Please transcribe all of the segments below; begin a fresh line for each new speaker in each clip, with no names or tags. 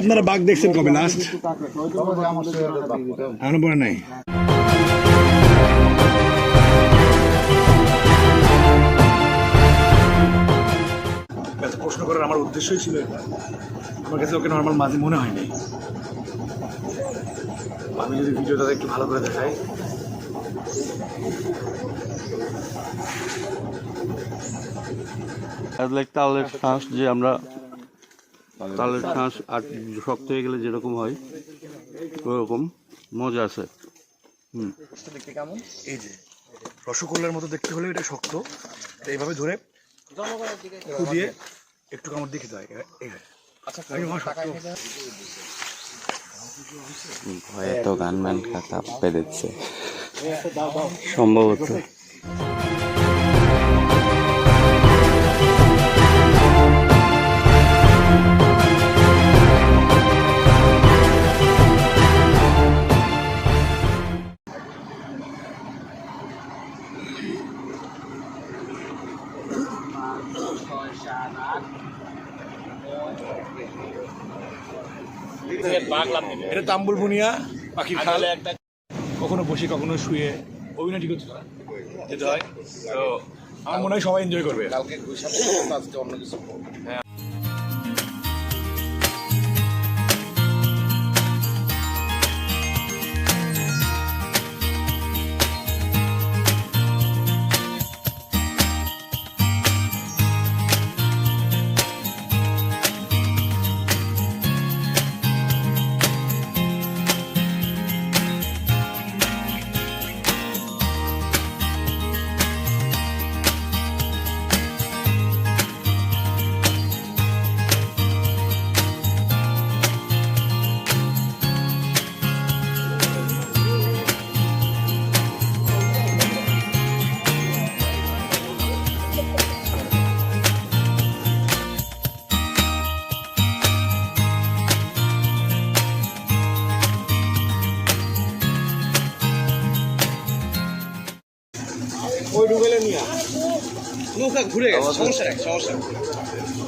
আপনারা বাঘ দেখছেন কবে লাস্ট? এখনো পরে নাই। প্রশ্ন করার আমার উদ্দেশ্যই ছিল এটা। আমার কাছে ওকে নর্মাল মাঝি মনে হয়নি। আমি যদি ভিডিওটা একটু ভালো করে দেখাই,
তালের শ্বাস, যে আমরা তালের শ্বাস আর শক্ত হয়ে গেলে যেরকম হয় ওরকম মজা আছে।
দেখতে কেমন? এই যে রসগোল্লার মতো দেখতে হলে এটা শক্ত, এইভাবে ধরে দিয়ে একটু কামড় দিয়ে খেতে হয়।
হয়তো গানম্যান খাতা পেরেছে সম্ভবত।
এটা তাম্বুল বুনিয়া পাখির খাল। কখনো বসে কখনো শুয়ে অভিনয় ঠিক হচ্ছে যেতে হয়। তো আমার মনে হয় সবাই এনজয় করবে।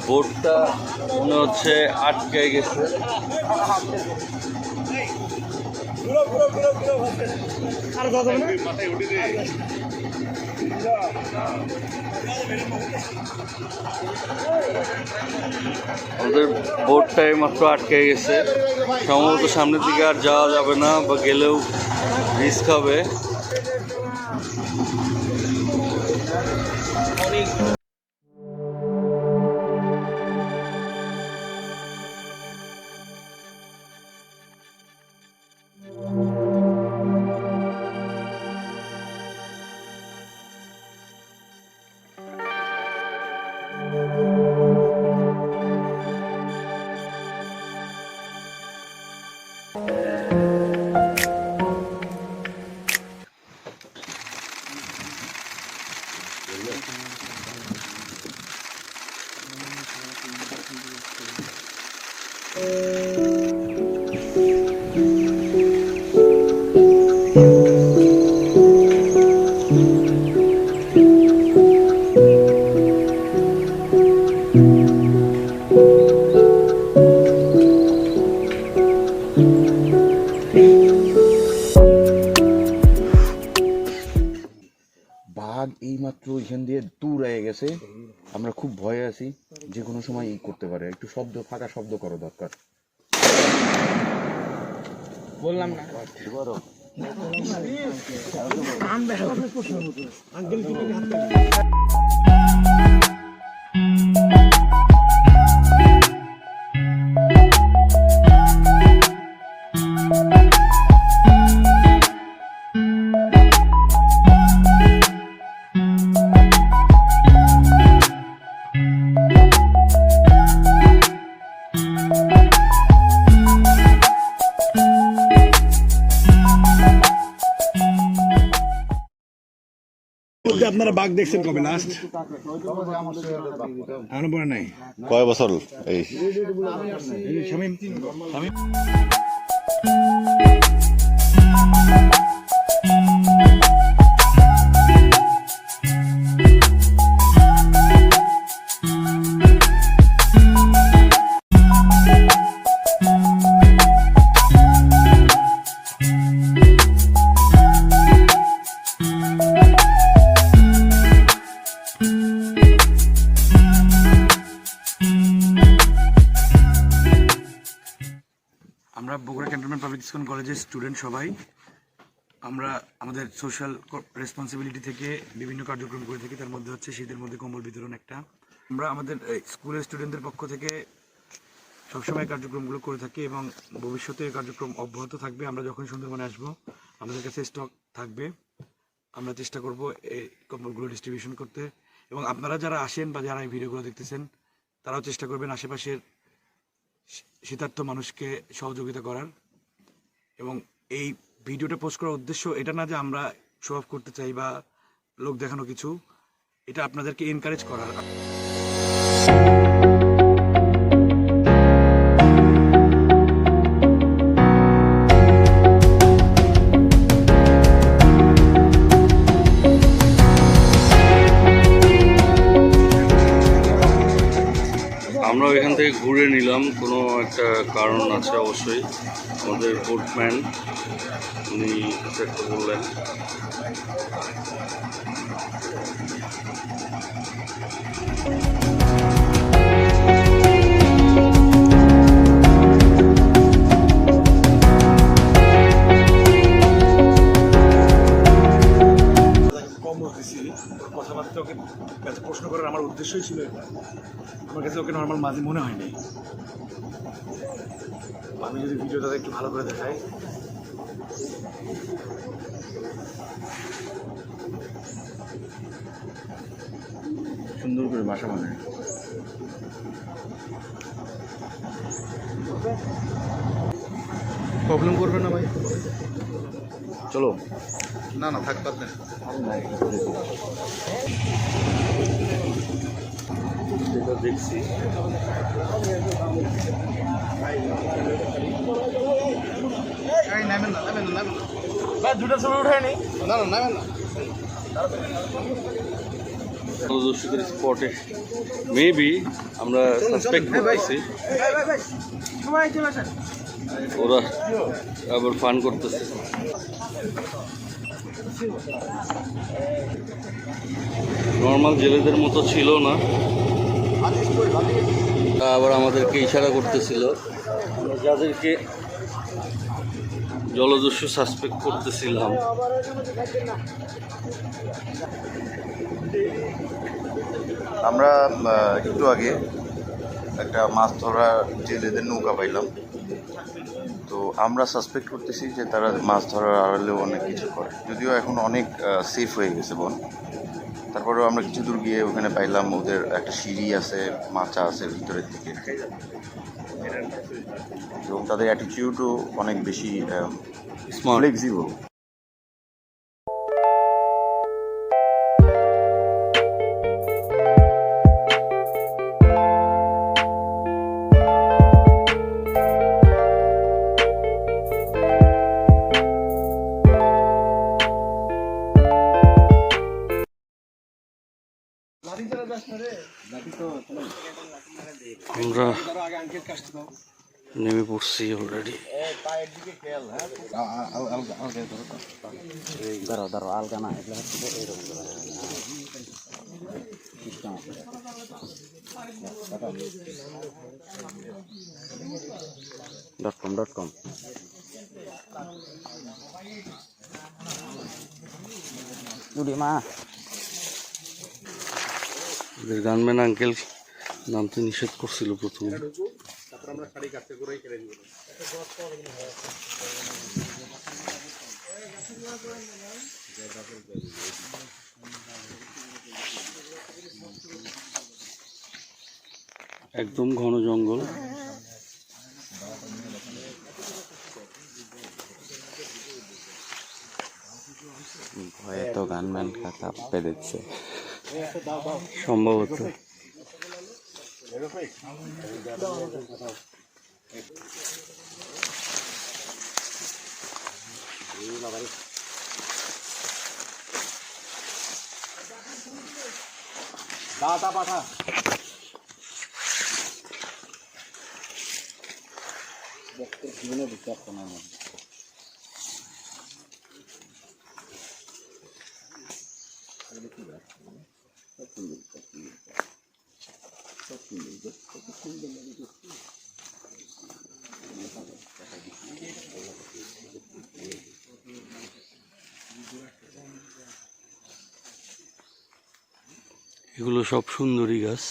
বোটটা মনে হচ্ছে আটকে গেছে। আমাদের বোটটাই মাত্র আটকে গেছে, সম্ভবত সামনের দিকে আর যাওয়া যাবে না, বা গেলেও রিস্ক হবে।
বাঘ এইমাত্র এখান দিয়ে দূর হয়ে গেছে, আমরা খুব ভয়ে আছি, যে কোনো সময় ই করতে পারে। একটু শব্দ, ফাঁকা শব্দ করো দরকার।
বললাম না
আপনারা বাঘ দেখছেন কবে লাস্ট? এখনো পরে নাই।
কয় বছর এই
শামীম ট্রাফিক স্কুল কলেজের স্টুডেন্ট সবাই আমরা আমাদের সোশ্যাল রেসপন্সিবিলিটি থেকে বিভিন্ন কার্যক্রম করে থাকি। তার মধ্যে হচ্ছে শীতের মধ্যে কম্বল বিতরণ একটা। আমরা আমাদের স্কুলের স্টুডেন্টদের পক্ষ থেকে সবসময় কার্যক্রমগুলো করে থাকি এবং ভবিষ্যতে এই কার্যক্রম অব্যাহত থাকবে। আমরা যখন সুন্দরবনে আসবো আমাদের কাছে স্টক থাকবে, আমরা চেষ্টা করব এই কম্বলগুলো ডিস্ট্রিবিউশন করতে। এবং আপনারা যারা আসেন বা যারা এই ভিডিওগুলো দেখতেছেন তারাও চেষ্টা করবেন আশেপাশের শীতার্থ মানুষকে সহযোগিতা করার। এবং এই ভিডিওটা পোস্ট করার উদ্দেশ্য এটা না যে আমরা শো অফ করতে চাই বা লোক দেখানো কিছু, এটা আপনাদেরকে এনকারেজ করার।
আমরা এখান থেকে ঘুরে নিলাম, কোনো একটা কারণ আছে অবশ্যই। আমাদের বোটম্যান উনি কিছু একটা বললেন।
কম বলতেছি, কথাবার্তা ওকে কাছে প্রশ্ন করার আমার উদ্দেশ্যই ছিল এটা। আমার কাছে ওকে নর্মাল মাঝে মনে হয়নি। আমি যদি ভিডিওটা একটু ভালো করে দেখাই,
সুন্দর করে বাসা বানায়।
প্রবলেম করবে না ভাই?
চলো।
না না, থাক পারবেন। যেটা দেখছি দর্শকের স্পটে মেবি আমরা সাসপেক্ট করতেছি ওরা আবার ফান করতেছে। নর্মাল জেলেদের মতো ছিল না, আবার আমাদেরকে ইশারা করতেছিল। যাদেরকে জলদস্যু সাসপেক্ট করতেছিলাম
আমরা একটু আগে একটা মাছ ধরা জেলেদের নৌকা পাইলাম, তো আমরা সাসপেক্ট করতেছি যে তারা মাছ ধরার আড়ালেও অনেক কিছু করে, যদিও এখন অনেক সেফ হয়ে গেছে বন। তারপরেও আমরা কিছু দূর গিয়ে ওখানে পাইলাম ওদের একটা সিঁড়ি আছে, মাচা আছে ভিতরের দিকে, এবং তাদের অ্যাটিটিউডও অনেক বেশি ফ্লেক্সিবল।
আমরা নেমে পড়ছি অলরেডি।
.com
গানম্যান আঙ্কেল নামতে নিষেধ করছিল প্রথমে। একদম ঘন জঙ্গল।
ভয়ে তো গানম্যান কাঁপতে দিচ্ছে
সম্ভবত।
দাদা পাঠা জীবনে বিচার কোনো
এগুলো সব সুন্দরী গাছ।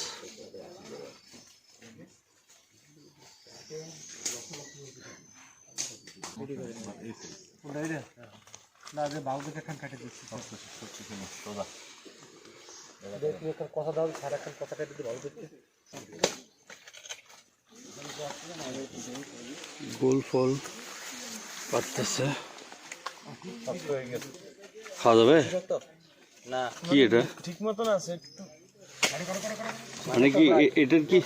গোল ফল পারতেছে, খাওয়া যাবে না? কি এটা ঠিক মতন আছে? মানে কি এটার কি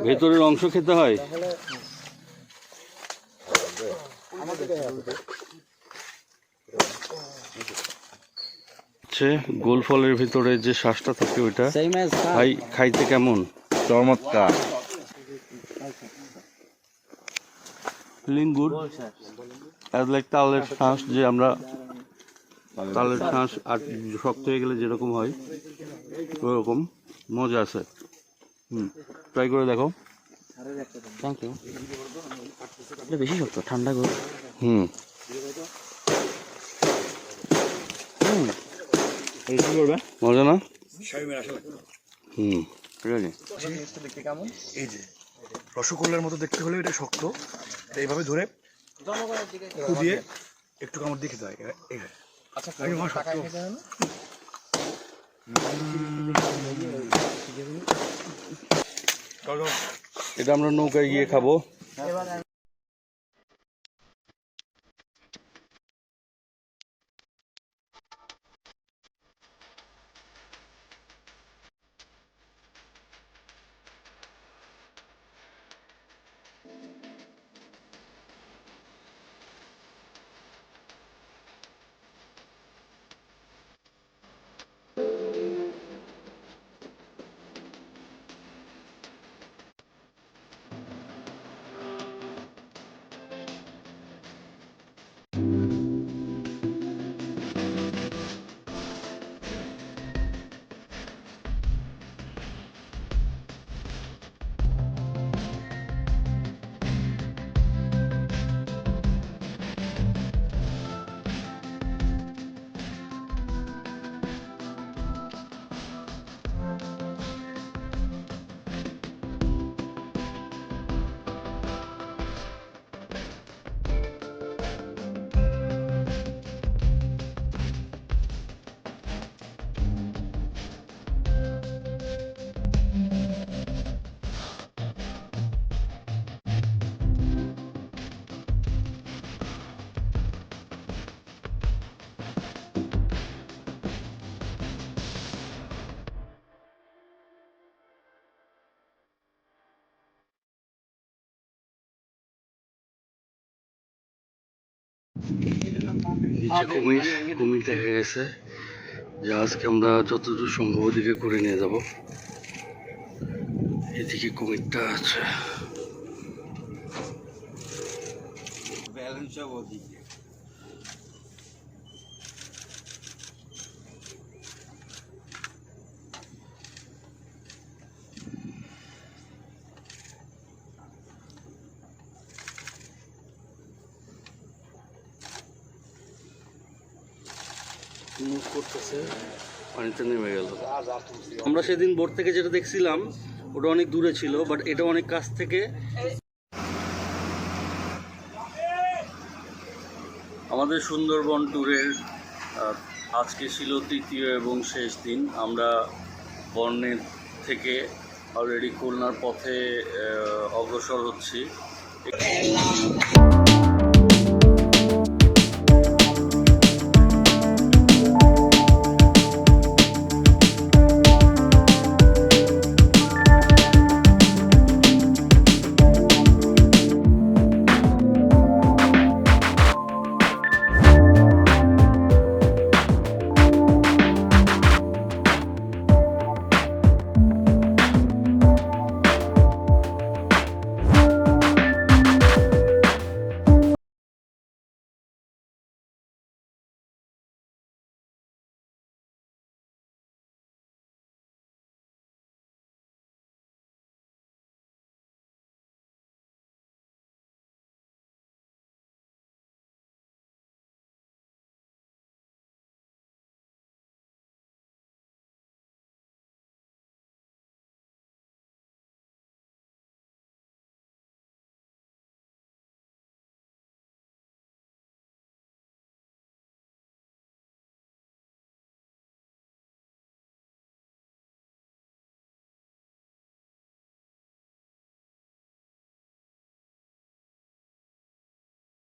ভেতরের অংশ খেতে হয়? গোল ফলের ভিতরে যে শ্বাসটা থাকে ওইটা খাইতে কেমন চমৎকার, ফিলিং গুড, অ্যাজ লাইক তালের শ্বাস। যে আমরা তালের শ্বাস আর শক্ত হয়ে গেলে যেরকম হয় ওরকম মজা আছে। ট্রাই করে দেখো। Thank you. এটা বেশি শক্ত, ঠান্ডা গো। মজা না?
এই যে রসগোল্লার মতো দেখতে হলে এটা শক্ত, এইভাবে ধরে দিয়ে একটু কামড় দিয়ে খেতে হয়।
এটা আমরা নৌকায় গিয়ে খাবো। কুমির দেখা গেছে, যে আজকে আমরা যতদূর সম্ভব ওদিকে করে নিয়ে যাব। এদিকে কুমিরটা আছে। মুভ করতেছে, পানিতে নেমে গেল। আমরা সেদিন বোট থেকে যেটা দেখছিলাম ওটা অনেক দূরে ছিল, বাট এটা অনেক কাছ থেকে। আমাদের সুন্দরবন ট্যুরের আজকে ছিল তৃতীয় এবং শেষ দিন। আমরা বর্ণের থেকে অলরেডি খুলনার পথে অগ্রসর হচ্ছি।